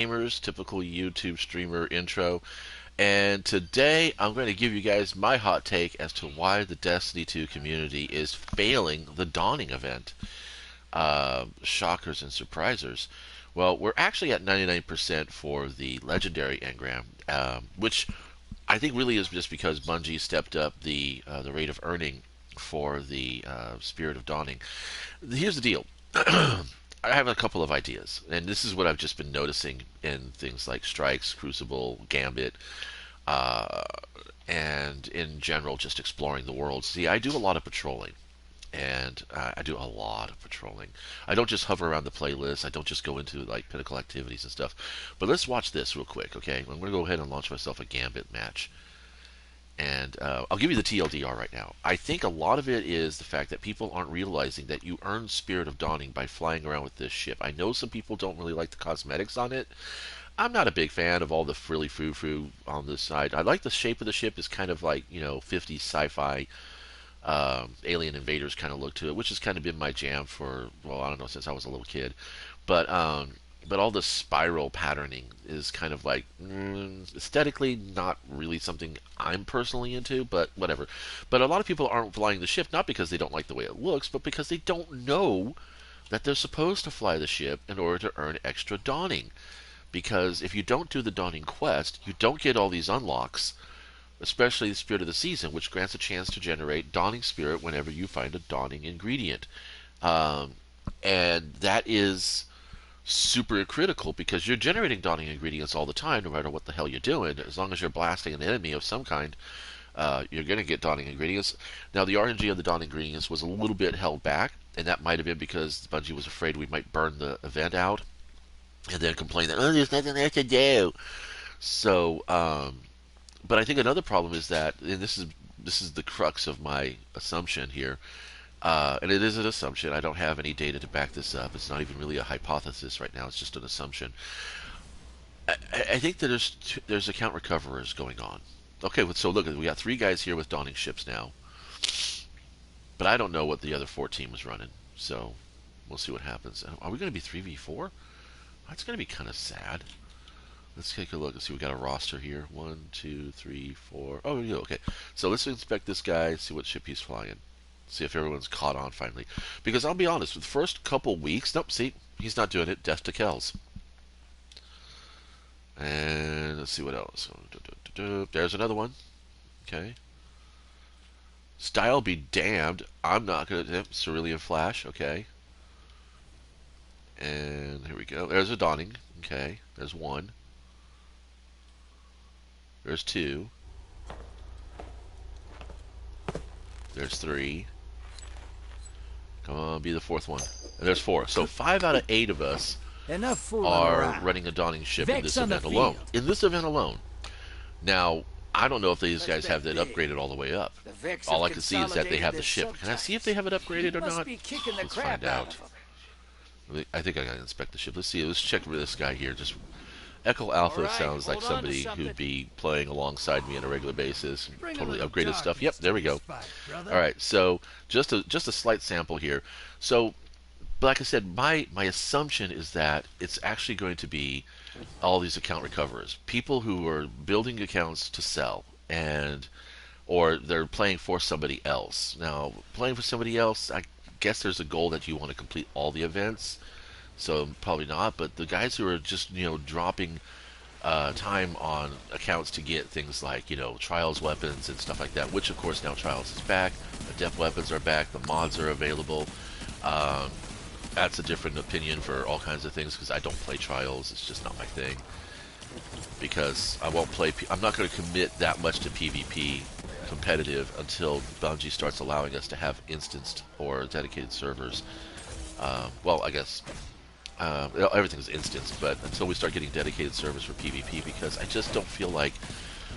Gamers, typical YouTube streamer intro. And today I'm going to give you guys my hot take as to why the Destiny 2 community is failing the Dawning event. Shockers and surprisers. Well, we're actually at 99% for the legendary engram, which I think really is just because Bungie stepped up the rate of earning for the Spirit of Dawning. Here's the deal. I have a couple of ideas, and this is what I've just been noticing in things like Strikes, Crucible, Gambit, uh, and in general, just exploring the world. See, I do a lot of patrolling, and I do a lot of patrolling. I don't just hover around the playlist. I don't just go into like pinnacle activities and stuff. But let's watch this real quick, okay? I'm going to go ahead and launch myself a Gambit match. And I'll give you the TLDR right now. I think a lot of it is the fact that people aren't realizing that you earn Spirit of Dawning by flying around with this ship. I know some people don't really like the cosmetics on it. I'm not a big fan of all the frilly frou-frou on this side. I like the shape of the ship is kind of like, 50s sci-fi alien invaders kind of look to it, which has kind of been my jam for, well, I don't know, since I was a little kid. But all the spiral patterning is kind of like aesthetically not really something I'm personally into, but whatever. But a lot of people aren't flying the ship not because they don't like the way it looks, but because they don't know that they're supposed to fly the ship in order to earn extra dawning. Because if you don't do the dawning quest, you don't get all these unlocks, especially the Spirit of the Season, which grants a chance to generate Dawning Spirit whenever you find a Dawning ingredient. Um, and that is super critical because you're generating Dawning ingredients all the time, no matter what the hell you're doing. As long as you're blasting an enemy of some kind, you're going to get Dawning ingredients. Now, the RNG of the Dawning ingredients was a little bit held back, and that might have been because Bungie was afraid we might burn the event out and then complain that, oh, there's nothing there to do. So, but I think another problem is that, and this is the crux of my assumption here, and it is an assumption. I don't have any data to back this up. It's not even really a hypothesis right now. It's just an assumption. I think that there's account recoverers going on. Okay, so look, we got three guys here with Dawning ships now, but I don't know what the other 14 was running. So we'll see what happens. Are we going to be 3v4? That's going to be kind of sad. Let's take a look. Let's see. We got a roster here. 1, 2, 3, 4. Oh, yeah. Okay. So let's inspect this guy. See what ship he's flying. See if everyone's caught on finally. Because I'll be honest, with the first couple weeks, nope. See, he's not doing it. Death to Kells. And let's see what else. There's another one. Okay. Style be damned. I'm not gonna. Cerulean Flash. Okay. And here we go. There's a Dawning. Okay. There's one. There's two. There's three. Come on, be the fourth one. And there's four. So 5 out of 8 of us are running a Dawning ship in this event alone. In this event alone. Now, I don't know if these guys have that upgraded all the way up. All I can see is that they have the ship. Can I see if they have it upgraded or not? Let's find out. I think I gotta inspect the ship. Let's see. Let's check this guy here. Just Echo Alpha sounds like somebody who'd be playing alongside me on a regular basis. Totally upgraded stuff. Yep, there we go. All right, so just a slight sample here. So, like I said, my assumption is that it's actually going to be all these account recoverers, people who are building accounts to sell, and or they're playing for somebody else. Now, playing for somebody else, I guess there's a goal that you want to complete all the events. So probably not, but the guys who are just dropping time on accounts to get things like trials weapons and stuff like that, which of course now trials is back, the depth weapons are back, the mods are available. That's a different opinion for all kinds of things because I don't play trials. It's just not my thing because I won't play. I'm not going to commit that much to PvP competitive until Bungie starts allowing us to have instanced or dedicated servers. Well, I guess. Everything's instanced, but until we start getting dedicated servers for PvP, because I just don't feel like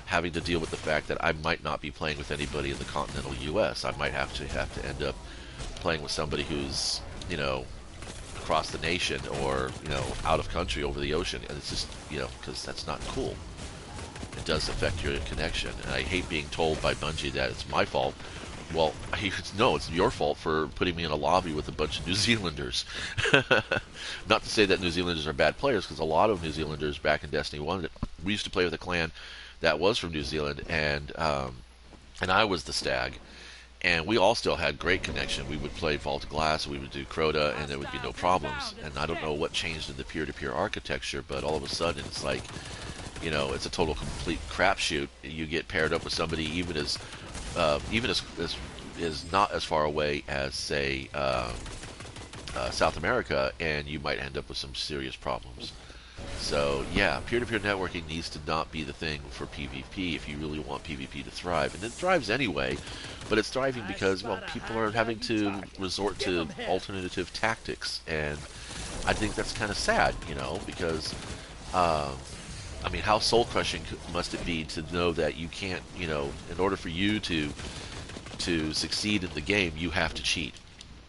having to deal with the fact that I might not be playing with anybody in the continental U.S. I might have to end up playing with somebody who's across the nation or out of country over the ocean, and it's just because that's not cool. It does affect your connection, and I hate being told by Bungie that it's my fault Well, no, it's your fault for putting me in a lobby with a bunch of New Zealanders. Not to say that New Zealanders are bad players, because a lot of New Zealanders back in Destiny 1, we used to play with a clan that was from New Zealand, and I was the stag. And we all still had great connection. We would play Vault of Glass, we would do Crota, and there would be no problems. And I don't know what changed in the peer-to-peer architecture, but all of a sudden it's like, it's a total complete crapshoot. You get paired up with somebody even as not as far away as, say, South America, and you might end up with some serious problems. So yeah, peer-to-peer networking needs to not be the thing for PvP if you really want PvP to thrive. And it thrives anyway, but it's thriving because, well, people are having to resort to alternative tactics, and I think that's kind of sad, because I mean, how soul-crushing must it be to know that you can't, in order for you to succeed in the game, you have to cheat.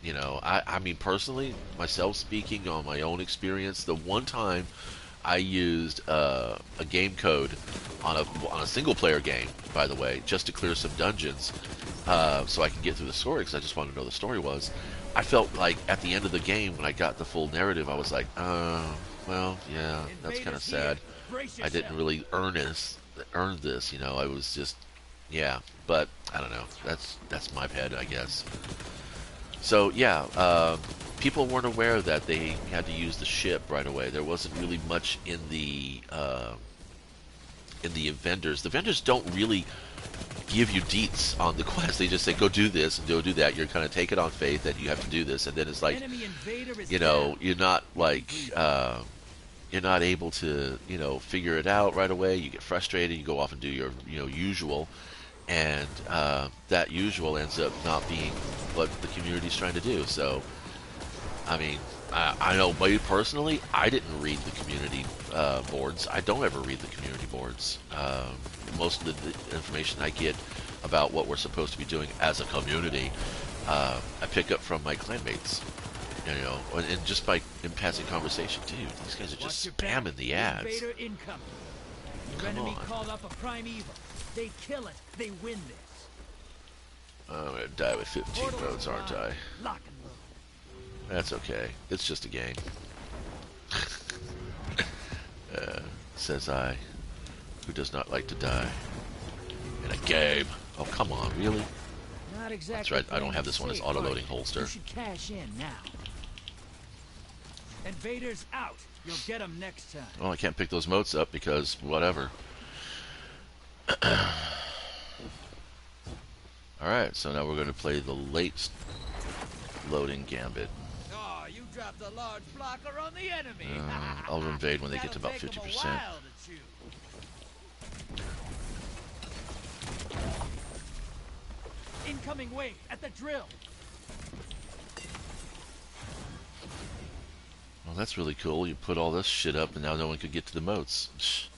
I mean, personally, myself speaking on my own experience, the one time I used a game code on a single player game, by the way, just to clear some dungeons, so I can get through the story, because I just wanted to know the story was. I felt like at the end of the game, when I got the full narrative, I was like, well, yeah, that's kind of sad. I didn't really earn this. I was just, yeah. But I don't know. That's my head, I guess. So yeah, people weren't aware that they had to use the ship right away. There wasn't really much in the vendors. The vendors don't really give you deets on the quest. They just say, go do this and go do that. You're kind of take it on faith that you have to do this, and then it's like, you're not like, you're not able to, figure it out right away. You get frustrated. You go off and do your, usual, and that usual ends up not being what the community's trying to do. So, I mean, I know, me personally, I didn't read the community boards. I don't ever read the community boards. Most of the information I get about what we're supposed to be doing as a community, I pick up from my clanmates. And just by in passing conversation, dude, these guys are just spamming the ads. Come on. Called up a prime evil. They kill it. They win this. I'm gonna die with 15 votes, aren't I? That's okay. It's just a game. Says I, who does not like to die in a game. Oh, come on, really? Not exactly. That's right. I don't have this one as auto-loading holster. You should cash in now. Invaders out. You'll get them next time. Well, I can't pick those motes up because whatever. Alright, so now we're going to play the late loading gambit. Oh, you dropped a large blocker on the enemy. I'll invade when they get to about 50%. Incoming wave at the drill. Well, that's really cool. You put all this shit up and now no one could get to the moats.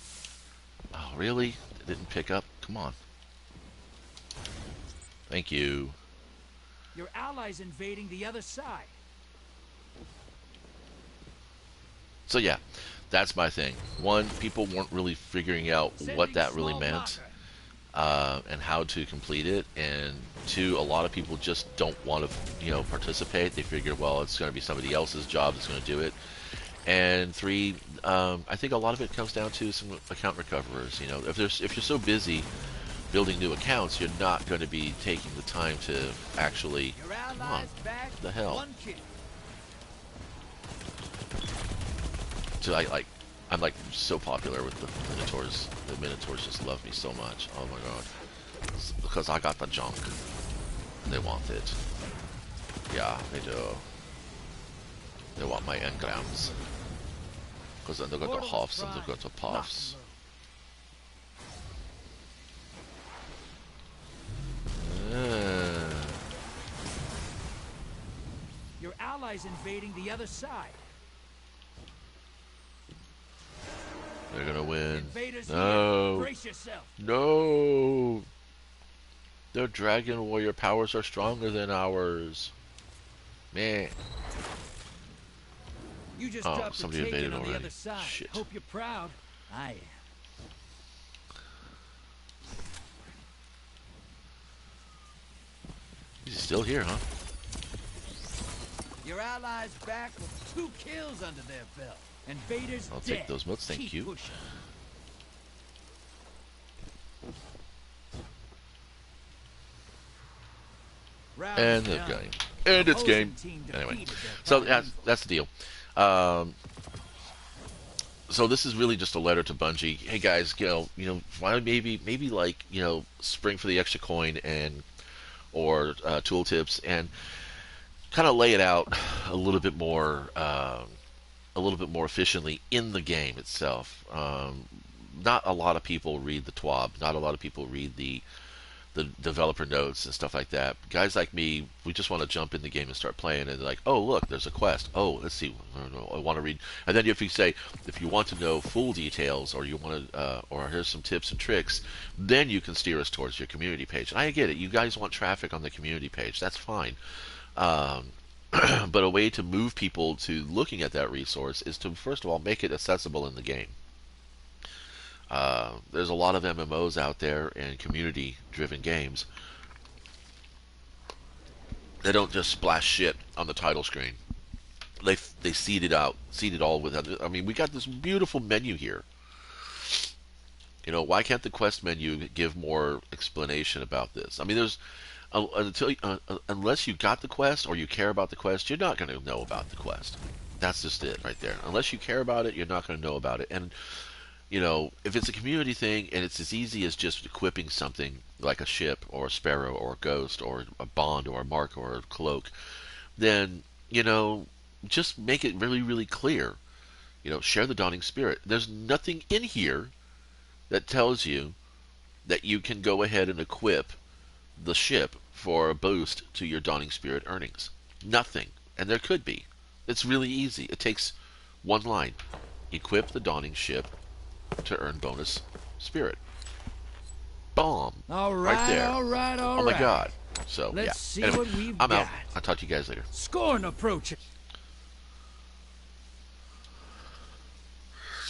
Oh, really? It didn't pick up? Come on. Thank you. Your allies invading the other side. So yeah, that's my thing. One, people weren't really figuring out what that really meant, and how to complete it. And two, a lot of people just don't want to, participate. They figure, well, it's going to be somebody else's job that's going to do it. And three, I think a lot of it comes down to some account recoverers. If you're so busy building new accounts, you're not going to be taking the time to actually. Come on, what the hell? So I'm like so popular with the Minotaurs. The Minotaurs just love me so much. Oh my god, it's because I got the junk. They want it. Yeah, they do. They want my engrams. Because then they're going to huffs and they're going to puffs. Your allies invading the other side. They're gonna win. Invaders No. here. Brace yourself. No. Their dragon warrior powers are stronger than ours. Man. You just Oh, dropped somebody the invaded taken on already. the other side. Shit. Hope you're proud. I am. He's still here, huh? Your allies back with 2 kills under their belt. And Vader's I'll take dead. those motes, thank Keep you. pushing. Round And is the done. game. And it's game. Opposing team Anyway, defeated their so prime that's the deal. Um, so this is really just a letter to Bungie. Hey guys, why maybe like spring for the extra coin and or tooltips and kind of lay it out a little bit more efficiently in the game itself. Not a lot of people read the TWAB. Not a lot of people read the developer notes and stuff like that. Guys like me, we just want to jump in the game and start playing, and like, oh look, there's a quest. Oh, let's see. I don't know. I want to read. And then if you say, if you want to know full details, or you want to, or here's some tips and tricks, then you can steer us towards your community page. And I get it. You guys want traffic on the community page. That's fine. Um, but a way to move people to looking at that resource is to first of all make it accessible in the game. There's a lot of MMOs out there and community-driven games that don't just splash shit on the title screen. They seed it all with. I mean, we got this beautiful menu here. Why can't the quest menu give more explanation about this? I mean, unless you got the quest or you care about the quest, you're not going to know about the quest. That's just it right there. Unless you care about it, you're not going to know about it. And if it's a community thing and it's as easy as just equipping something like a ship or a sparrow or a ghost or a bond or a mark or a cloak, then, just make it really, really clear. Share the dawning spirit. There's nothing in here that tells you that you can go ahead and equip the ship for a boost to your dawning spirit earnings. Nothing. And there could be. It's really easy. It takes one line. Equip the dawning ship to earn bonus spirit. Bomb. All Right right, there. all right, all Oh my right. god. So, Let's yeah. see Anyway, what we've I'm got. out. I'll talk to you guys later. Scoring approaching.